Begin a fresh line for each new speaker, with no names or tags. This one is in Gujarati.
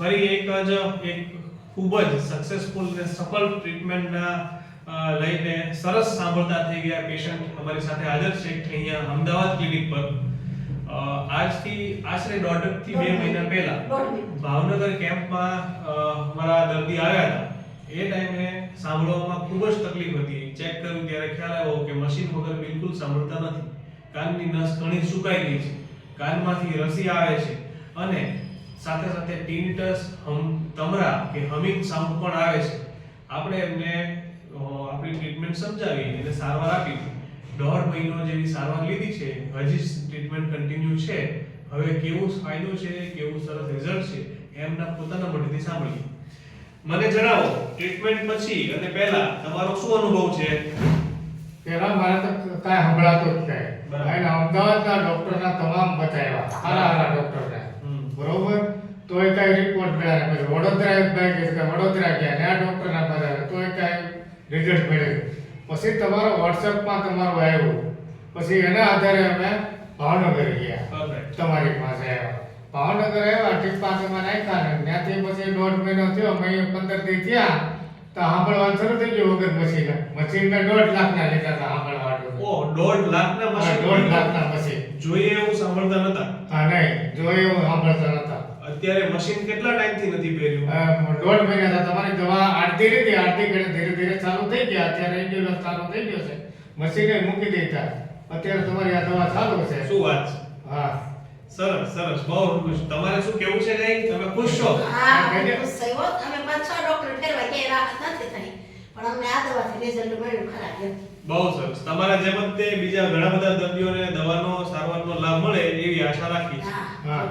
ફરી એક ખૂબ જ સક્સેસફુલ અને સફળ ટ્રીટમેન્ટના લઈને સરસ સાંભળતા થઈ ગયા પેશન્ટ અમારી સાથે હાજર છે અહીંયા અમદાવાદ ક્લિનિક પર. આજથી આશરે 1.5 થી 2 મહિના પહેલા ભાવનગર કેમ્પમાં અમારા દર્દી આવ્યા હતા. એ ટાઈમે સાંભળવામાં ખૂબ જ તકલીફ હતી. ચેક કર્યું ત્યારે ખ્યાલ આવ્યો કે મશીન વગર બિલકુલ સાંભળતા નથી. કાનની નસ ઘણી સુકાઈ ગઈ છે, કાનમાંથી રસી આવે છે અને સાથે સાથે ટિનિટસ, તમરા કે હમિંગ સાઉન્ડ પણ આવે છે. આપણે એમને આપણી ટ્રીટમેન્ટ સમજાવી અને સારવાર આપી. 1.5 મહિનો જેવી સારવાર લીધી છે, હજી ટ્રીટમેન્ટ કન્ટિન્યુ છે. હવે કેવો ફાયદો છે, કેવું સરસ રિઝલ્ટ છે એમના પોતાના મોઢેથી સાંભળીએ. મને જણાવો, ટ્રીટમેન્ટ પછી અને પહેલા તમારો શું અનુભવ છે?
પેલા મારે તો કાંઈ સંભળાતું જ નહીં. અને અમદાવાદના ડોક્ટરના તમામ બતાવ્યા, સારા ડોક્ટરને, બરોબર. તોય કાંઈ રિપોર્ટ મળ્યા નહીં. પછી વડોદરા ગયા ને આ ડોક્ટરના બતાવ્યા, તોય કાંઈ રિઝલ્ટ મળ્યું. પછી તમારો વોટ્સએપમાં તમારું આવ્યું, પછી એના આધારે અમે ભાવનગર ગયા. તમારી પાસે આવ્યા. ભાવનગર આવ્યા, ટીપા તમે નાખ્યા ને ત્યાંથી પછી 1.5 મહિનો થયો. મેં 15 દી થયા તો સાંભળવાનું શરૂ થઈ ગયું વગર મશીન. મશીન મેં 1.5 લાખના લીધા હતા સાંભળવાનું.
ઓ 1.5 લાખના મશીન?
1.5 લાખના મશીન.
જોઈએ એવું સાંભળતા નતા?
હા, નહીં જોઈએ એવું સાંભળતા નતા.
અત્યારે મશીન કેટલા ટાઈમથી નથી પહેર્યું?
1.5 મહિના. તમારી દવા આડતી રીતે ધીરે ધીરે ચાલુ થઈ ગયા. અત્યારે રેગ્યુલર ચાલુ થઈ ગયો છે. મશીને મૂકી દીધા. અત્યારે તમારી આ દવા ચાલુ છે.
શું વાત છે?
હા,
સરસ બહુ ખુશ. તમારે શું કેવું છે? કઈ તમે ખુશ છો?
હા, ખુશ થઈ હો. અમે 5-6 ડોક્ટર ફેરવા કે રાહત નથી થઈ, પણ અમને આ દવાથી રિઝલ્ટ મળ્યું ખરા એમ.
બહુ સરસ. તમારા જેમ જ તે બીજા ઘણા બધા દર્દીઓને દવાનો સારવારનો લાભ મળે એવી આશા રાખીએ.
હા.